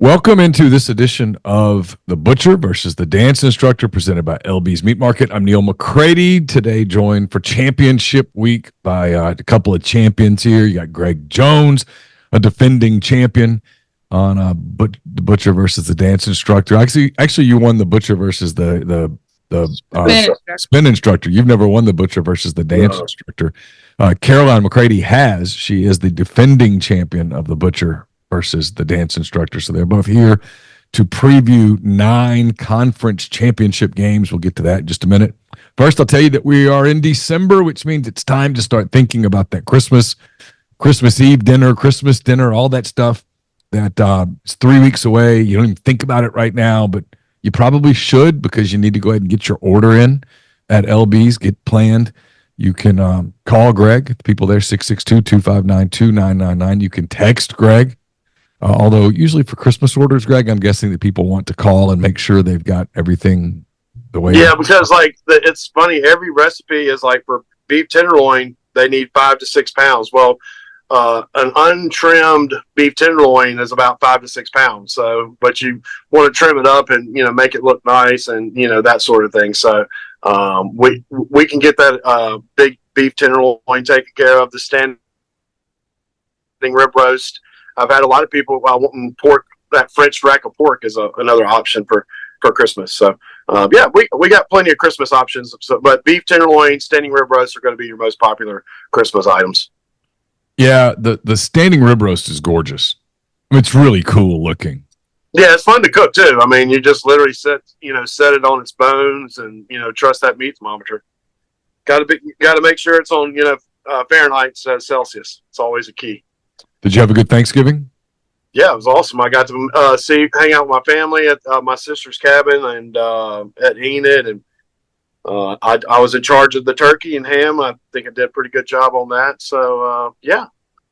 Welcome into this edition of The Butcher versus the Dance Instructor presented by LB's Meat Market. I'm Neil McCready, today joined for championship week by a couple of champions here. You got Greg Jones, a defending champion on The Butcher versus the Dance Instructor. Actually, you won The Butcher versus the spin instructor. You've never won The Butcher versus the Dance Instructor. Caroline McCready has. She is the defending champion of The Butcher versus the Dance Instructor. So they're both here to preview 9 conference championship games. We'll get to that in just a minute. First, I'll tell you that we are in December, which means it's time to start thinking about that Christmas Eve dinner, Christmas dinner, all that stuff that is 3 weeks away. You don't even think about it right now, but you probably should, because you need to go ahead and get your order in at LB's, get planned. You can call Greg, the people there, 662-259-2999. You can text Greg. Although usually for Christmas orders, Greg, I'm guessing that people want to call and make sure they've got everything the way. Yeah, because it's funny. Every recipe is like for beef tenderloin, they need 5 to 6 pounds. Well, an untrimmed beef tenderloin is about 5 to 6 pounds. So, but you want to trim it up and make it look nice and that sort of thing. So, we can get that big beef tenderloin taken care of. The standing rib roast. I've had a lot of people wanting pork. That French rack of pork is another option for Christmas. So, we got plenty of Christmas options. So, but beef tenderloin, standing rib roast are going to be your most popular Christmas items. Yeah, the standing rib roast is gorgeous. It's really cool looking. Yeah, it's fun to cook too. I mean, you just literally set it on its bones and trust that meat thermometer. Got to make sure it's on Fahrenheit instead of Celsius. It's always a key. Did you have a good Thanksgiving? Yeah, it was awesome. I got to hang out with my family at my sister's cabin and at Enid, and I was in charge of the turkey and ham. I think I did a pretty good job on that. So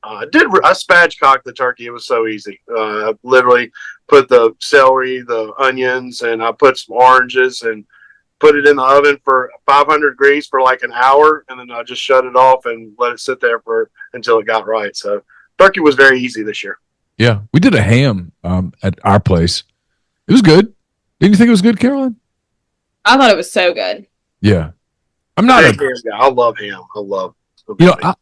I spatchcocked the turkey. It was so easy. I literally put the celery, the onions, and I put some oranges and put it in the oven for 500 degrees for like an hour, and then I just shut it off and let it sit there until it got right. So turkey was very easy this year. Yeah, we did a ham at our place. It was good. Didn't you think it was good, Caroline? I thought it was so good. Yeah, I'm not. I love ham. I love.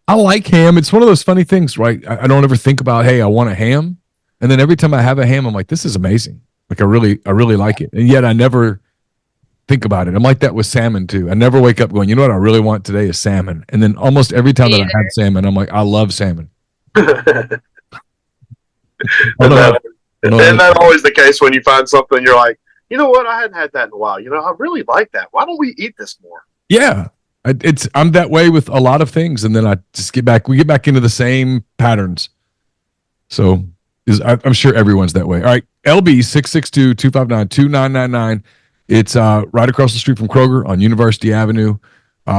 I like ham. It's one of those funny things, right? I don't ever think about, hey, I want a ham, and then every time I have a ham, I'm like, this is amazing. Like I really like it, and yet I never think about it. I'm like that with salmon too. I never wake up going, you know what I really want today is salmon, and then almost every time that I have salmon, I'm like, I love salmon. Isn't that always the case when you find something you're like, you know what, I hadn't had that in a while. I really like that. Why don't we eat this more? Yeah, I'm that way with a lot of things, and then I just we get back into the same patterns. So I'm sure everyone's that way. All right, LB 662-259-2999. It's right across the street from Kroger on University Avenue.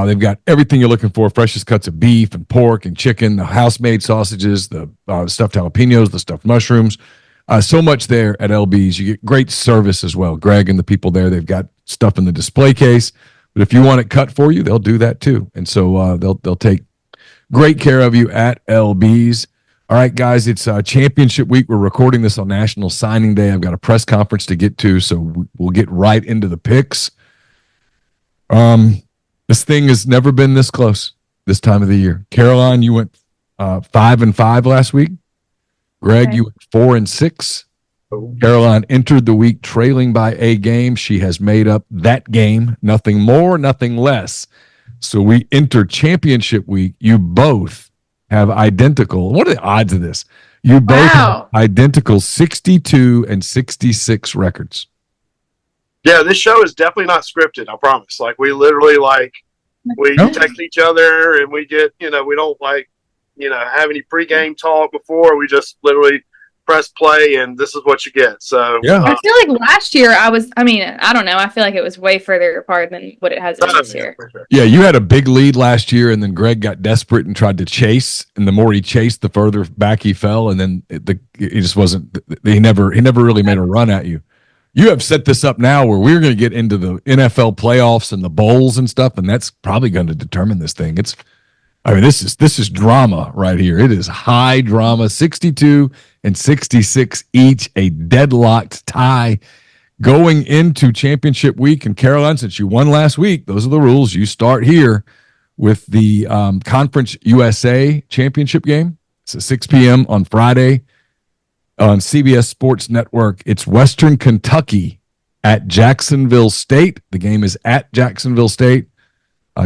They've got everything you're looking for: freshest cuts of beef and pork and chicken, the house-made sausages, the stuffed jalapenos, the stuffed mushrooms. So much there at LB's. You get great service as well. Greg and the people there, they've got stuff in the display case. But if you want it cut for you, they'll do that too. And so they'll take great care of you at LB's. All right, guys, it's championship week. We're recording this on National Signing Day. I've got a press conference to get to, so we'll get right into the picks. This thing has never been this close this time of the year. Caroline, you went 5-5 last week. Greg, okay. You went 4-6. Caroline entered the week trailing by a game. She has made up that game. Nothing more, nothing less. So we enter championship week. You both have identical. What are the odds of this? You both have identical 62 and 66 records. Yeah, this show is definitely not scripted, I promise. Like, we literally, we text each other and we get, we don't, have any pregame talk before. We just literally press play and this is what you get. So, yeah. I feel like last year I don't know. I feel like it was way further apart than what it has been this year. Sure. Yeah, you had a big lead last year, and then Greg got desperate and tried to chase. And the more he chased, the further back he fell. And then it just wasn't, he never really made a run at you. You have set this up now where we're going to get into the NFL playoffs and the bowls and stuff, and that's probably going to determine this thing. I mean, this is drama right here. It is high drama, 62 and 66 each, a deadlocked tie going into championship week. And Caroline, since you won last week, those are the rules. You start here with the Conference USA championship game. It's at 6 p.m. on Friday on CBS Sports Network. It's Western Kentucky at Jacksonville State. The game is at Jacksonville State.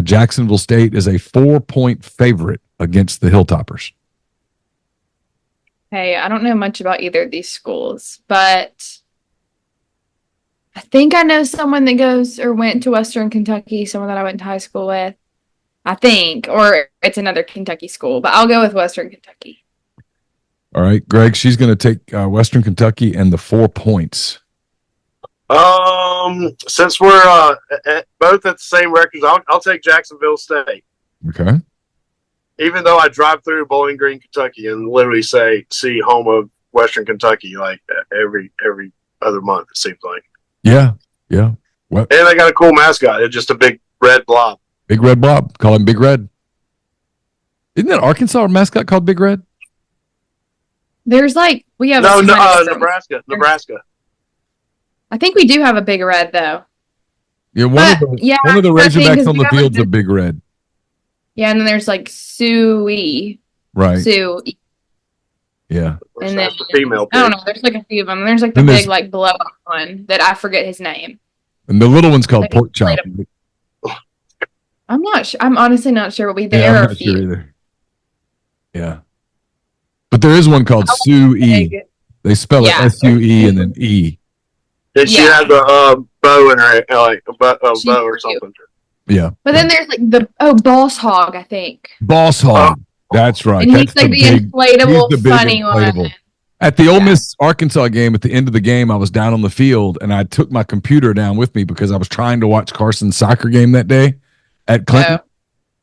Jacksonville State is a 4-point favorite against the Hilltoppers. Hey, I don't know much about either of these schools, but I think I know someone that goes or went to Western Kentucky, someone that I went to high school with. I think, or it's another Kentucky school, but I'll go with Western Kentucky. All right, Greg, she's going to take Western Kentucky and the 4 points. Since we're both at the same records, I'll take Jacksonville State. Okay. Even though I drive through Bowling Green, Kentucky, and literally see home of Western Kentucky like every other month, it seems like. Yeah. What? And they got a cool mascot. It's just a big red blob. Big Red Blob. Call him Big Red. Isn't that Arkansas mascot called Big Red? There's we have Nebraska. I think we do have a Big Red though. Yeah, one of the Razorbacks on the field's a Big Red. Yeah, and then there's Sue-E. Right. Sue-E. Yeah. And then the female. I don't know. There's a few of them. There's the big blow up one that I forget his name. And the little one's called Pork Chop. I'm not sure. I'm honestly not sure what we there are a few. Sure either. Yeah. But there is one called Sue-E. They spell it S-U-E and then E. And she has a bow in her, like a bow or something. Yeah. But then there's Boss Hog, I think. Boss Hog. That's right. And he's the inflatable, funny one. At the Ole Miss Arkansas game, at the end of the game, I was down on the field and I took my computer down with me because I was trying to watch Carson's soccer game that day at Clinton. Oh.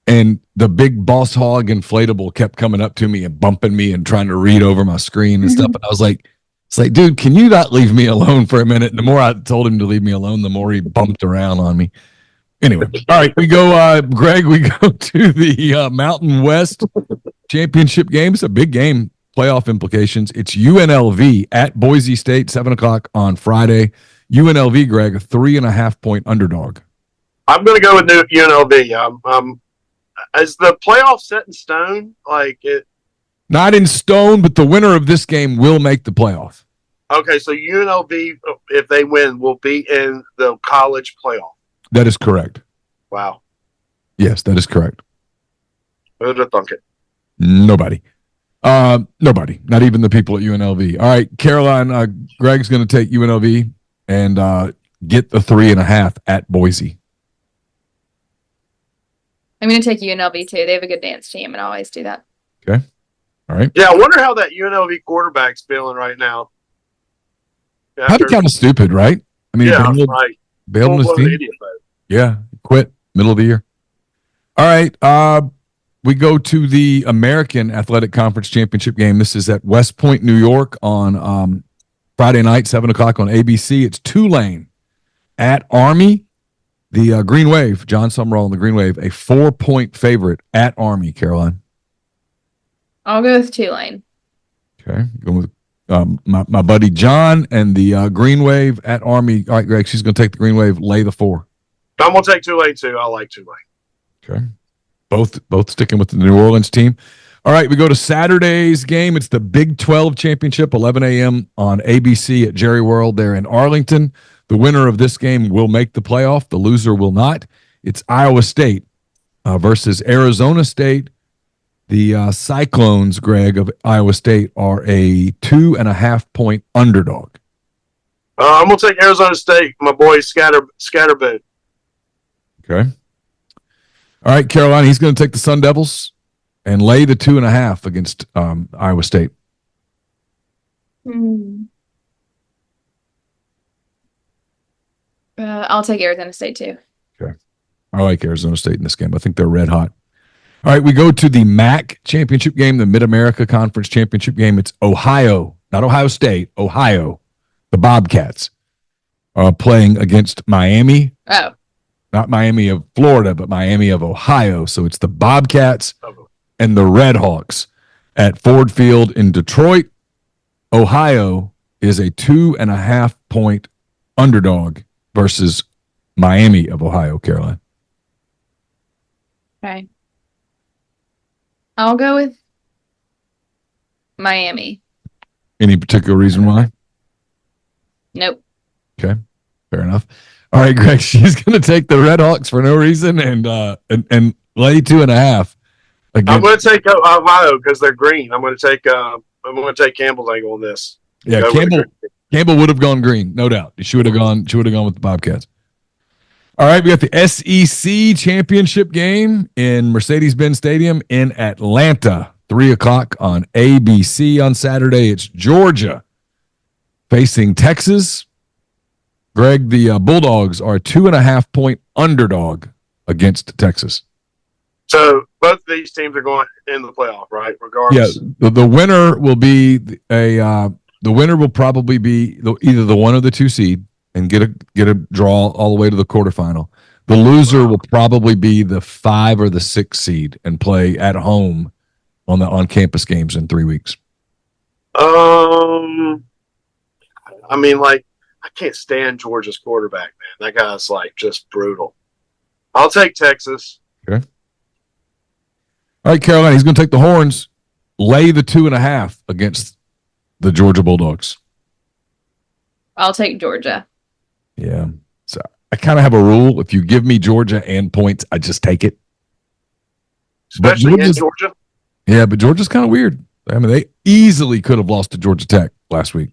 And the big Boss Hog inflatable kept coming up to me and bumping me and trying to read over my screen and stuff. And I was like, dude, can you not leave me alone for a minute? And the more I told him to leave me alone, the more he bumped around on me. Anyway, all right, we go, Greg, we go to the Mountain West championship game. It's a big game, playoff implications. It's UNLV at Boise State, 7 o'clock on Friday. UNLV, Greg, a 3.5-point underdog. I'm going to go with UNLV. Is the playoff set in stone? Not in stone, but the winner of this game will make the playoff. Okay, so UNLV, if they win, will be in the college playoff. That is correct. Wow. Yes, that is correct. Who'd have thunk it? Nobody. Nobody. Not even the people at UNLV. All right, Caroline, Greg's going to take UNLV and get the 3.5 at Boise. I'm going to take UNLV too. They have a good dance team and I always do that. Okay. All right. Yeah, I wonder how that UNLV quarterback's feeling right now. Probably kind of stupid, right? I mean, bailed on his team. Yeah, quit middle of the year. All right, we go to the American Athletic Conference Championship game. This is at West Point, New York on Friday night, 7 o'clock on ABC. It's Tulane at Army. The Green Wave, John Summerall and the Green Wave, a 4-point favorite at Army, Caroline. I'll go with Tulane. Okay, going with my buddy John and the Green Wave at Army. All right, Greg, she's going to take the Green Wave, lay the 4. I'm going to take Tulane too. I like Tulane. Okay, both sticking with the New Orleans team. All right, we go to Saturday's game. It's the Big 12 Championship, 11 a.m. on ABC at Jerry World there in Arlington. The winner of this game will make the playoff. The loser will not. It's Iowa State versus Arizona State. The Cyclones, Greg, of Iowa State are a 2.5-point underdog. I'm going to take Arizona State, my boy Scatterboot. Okay. All right, Caroline, he's going to take the Sun Devils and lay the 2.5 against Iowa State. I'll take Arizona State too. Okay. I like Arizona State in this game. I think they're red hot. All right, we go to the MAC championship game, the Mid-America Conference championship game. It's Ohio, not Ohio State, Ohio. The Bobcats are playing against Miami. Oh. Not Miami of Florida, but Miami of Ohio. So it's the Bobcats and the Red Hawks at Ford Field in Detroit. Ohio is a 2.5 point underdog versus Miami of Ohio, Caroline. Okay. I'll go with Miami. Any particular reason why? Nope. Okay, fair enough. All right, Greg, she's going to take the Red Hawks for no reason and lay 2.5. I'm going to take Ohio because they're green. I'm going to take Campbell's angle on this. Yeah, Campbell would have gone green, no doubt. She would have gone with the Bobcats. All right, we got the SEC championship game in Mercedes-Benz Stadium in Atlanta, 3:00 on ABC on Saturday. It's Georgia facing Texas. Greg, the Bulldogs are a 2.5 point underdog against Texas. So both of these teams are going in the playoff, right? Regardless. Yeah, the winner will be the winner will probably be either the 1 or the 2 seed and get a draw all the way to the quarterfinal. The loser will probably be the 5 or the 6 seed and play at home on campus games in 3 weeks. I mean, like, I can't stand Georgia's quarterback, man. That guy's like just brutal. I'll take Texas. Okay. All right, Caroline, he's going to take the Horns, lay the 2.5 against the Georgia Bulldogs. I'll take Georgia. Yeah. So I kind of have a rule. If you give me Georgia and points, I just take it. Especially in Georgia. Yeah, but Georgia's kind of weird. I mean, they easily could have lost to Georgia Tech last week.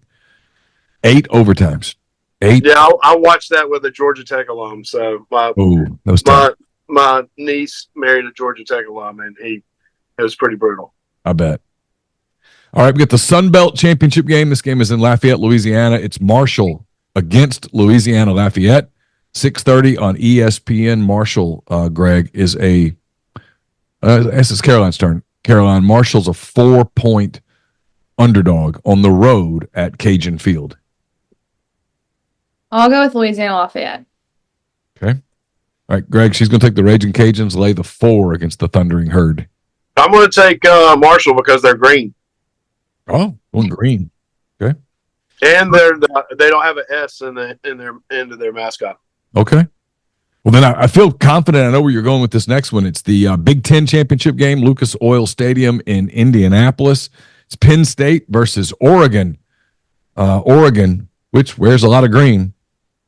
8 overtimes. 8. Yeah, I watched that with a Georgia Tech alum. So my niece married a Georgia Tech alum, and it was pretty brutal. I bet. All right, we got the Sun Belt Championship game. This game is in Lafayette, Louisiana. It's Marshall against Louisiana Lafayette. 6:30 on ESPN. Marshall, Greg, is this is Caroline's turn. Caroline, Marshall's a 4-point underdog on the road at Cajun Field. I'll go with Louisiana Lafayette. Okay. All right, Greg, she's going to take the Raging Cajuns, lay the 4 against the Thundering Herd. I'm going to take Marshall because they're green. Oh, going green. Okay. And they don't have an S in their end of their mascot. Okay. Well, then I feel confident. I know where you're going with this next one. It's the Big Ten championship game, Lucas Oil Stadium in Indianapolis. It's Penn State versus Oregon. Oregon, which wears a lot of green,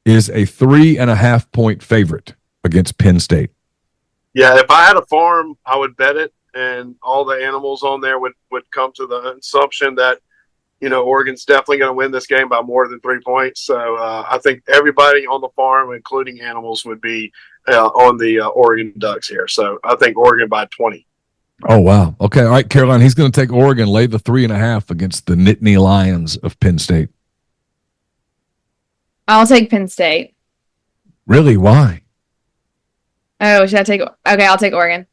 is a 3.5 point favorite against Penn State. Yeah, if I had a farm, I would bet it, and all the animals on there would come to the assumption that, Oregon's definitely going to win this game by more than 3 points. So I think everybody on the farm, including animals, would be on the Oregon Ducks here. So I think Oregon by 20. Oh, wow. Okay. All right, Caroline, he's going to take Oregon, lay the 3.5 against the Nittany Lions of Penn State. I'll take Penn State. Really? Why? Oh, should I take? Okay, I'll take Oregon.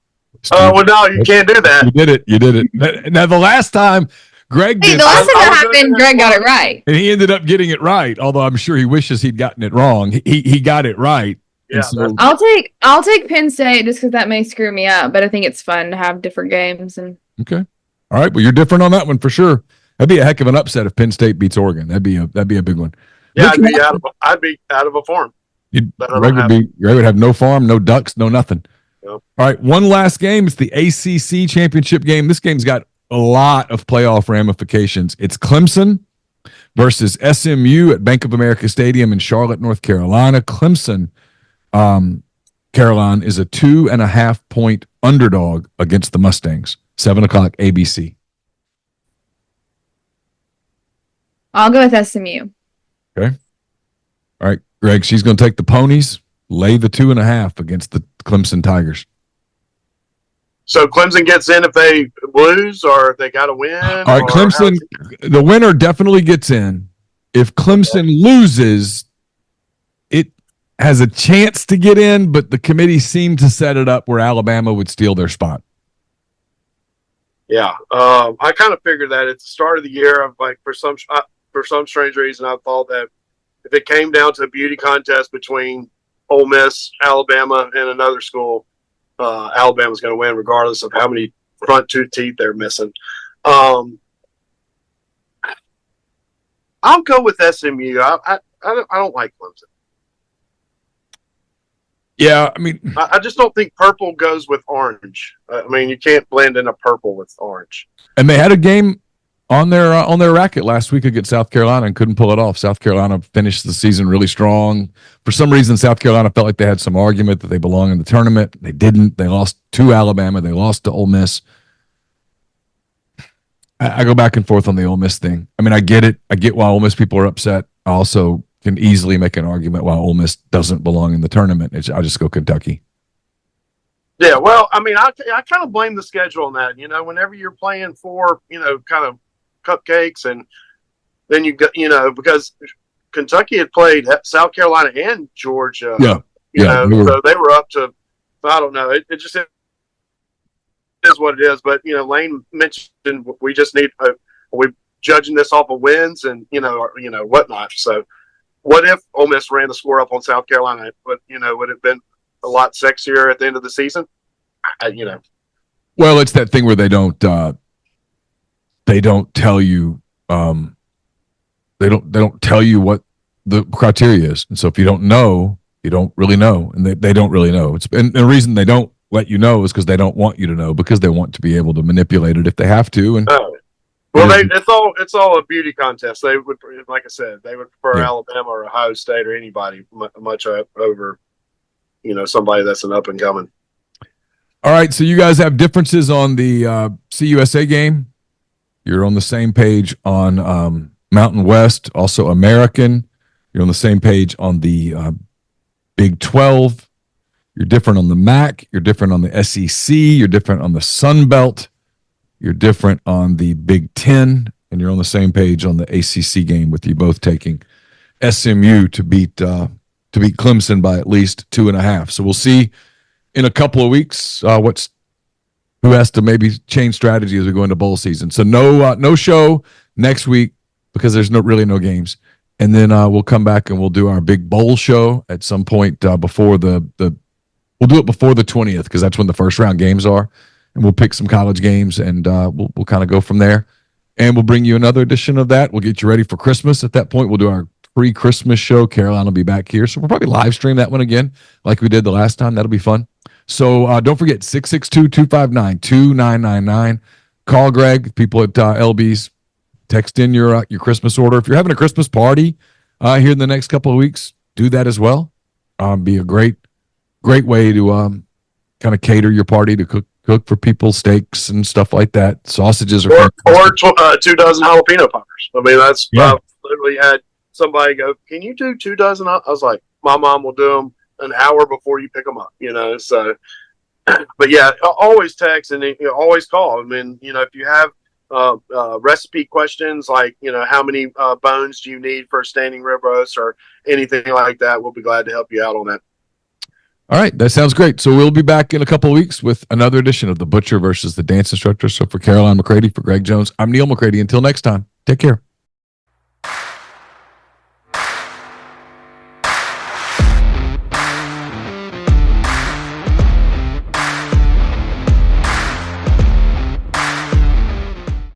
Well, no, you can't do that. You did it. Now, the last time Greg did. The last time that happened, Greg got it right. And he ended up getting it right, although I'm sure he wishes he'd gotten it wrong. He got it right. Yeah, so, I'll take Penn State just because that may screw me up, but I think it's fun to have different games. Okay. All right. Well, you're different on that one for sure. That'd be a heck of an upset if Penn State beats Oregon. That'd be a big one. Yeah, I'd be out of a farm. Greg would have no farm, no ducks, no nothing. Yep. All right, one last game. It's the ACC championship game. This game's got a lot of playoff ramifications. It's Clemson versus SMU at Bank of America Stadium in Charlotte, North Carolina. Clemson, Caroline, is a 2.5 point underdog against the Mustangs. 7:00 ABC. I'll go with SMU. Okay. All right, Greg, she's going to take the Ponies, lay the 2.5 against the Clemson Tigers. So Clemson gets in if they lose, or if they got to win? All right, Clemson, the winner definitely gets in. If Clemson loses, it has a chance to get in, but the committee seemed to set it up where Alabama would steal their spot. Yeah, I kind of figured that at the start of the year. I'm like, for some strange reason, I thought that if it came down to a beauty contest between Ole Miss, Alabama, and another school, Alabama's going to win, regardless of how many front two teeth they're missing. I'll go with SMU. I don't like Clemson. Yeah, I mean, I just don't think purple goes with orange. I mean, you can't blend in a purple with orange. and they had a game on their racket last week against South Carolina and couldn't pull it off. South Carolina finished the season really strong. For some reason, South Carolina felt like they had some argument that they belong in the tournament. They didn't. They lost to Alabama. They lost to Ole Miss. I go back and forth on the Ole Miss thing. I mean, I get it. I get why Ole Miss people are upset. I also can easily make an argument why Ole Miss doesn't belong in the tournament. I'll just go Kentucky. Yeah, well, I mean, I kind of blame the schedule on that. Whenever you're playing for, kind of cupcakes, and then you got, because Kentucky had played South Carolina and Georgia. Yeah. So they were up to, I don't know. It just is what it is. But, Lane mentioned we just need, we're judging this off of wins and, whatnot. So what if Ole Miss ran the score up on South Carolina? But, would it have been a lot sexier at the end of the season? Well, it's that thing where they don't tell you they don't tell you what the criteria is. And so if you don't know, you don't really know. And they don't really know. And the reason they don't let you know is because they don't want you to know, because they want to be able to manipulate it if they have to. And it's all a beauty contest. They would, like I said, they would prefer Alabama or Ohio State or anybody much over, somebody that's an up and coming. All right, so you guys have differences on the CUSA game. You're on the same page on Mountain West, also American. You're on the same page on the Big 12. You're different on the MAC. You're different on the SEC. You're different on the Sun Belt. You're different on the Big 10. And you're on the same page on the ACC game, with you both taking SMU to beat Clemson by at least 2.5. So we'll see in a couple of weeks who has to maybe change strategy as we go into bowl season. So no show next week because there's really no games. And then we'll come back and we'll do our big bowl show at some point before we'll do it before the 20th, because that's when the first round games are. And we'll pick some college games, and we'll kind of go from there. And we'll bring you another edition of that. We'll get you ready for Christmas. At that point, we'll do our pre-Christmas show. Caroline will be back here. So we'll probably live stream that one again like we did the last time. That'll be fun. So don't forget, 662-259-2999. Call Greg, people at LB's. Text in your Christmas order. If you're having a Christmas party here in the next couple of weeks, do that as well. Be a great way to kind of cater your party, to cook for people, steaks and stuff like that. Sausages or 2 dozen jalapeno poppers. I mean, that's I literally had somebody go, "Can you do 2 dozen?" I was like, "My mom will do them an hour before you pick them up." So. But yeah, always text and always call. I mean, if you have recipe questions like how many bones do you need for a standing rib roast or anything like that, we'll be glad to help you out on that. All right, that sounds great. So we'll be back in a couple of weeks with another edition of The Butcher versus the Dance Instructor. So for Caroline McCready, for Greg Jones, I'm Neil McCready. Until next time, take care.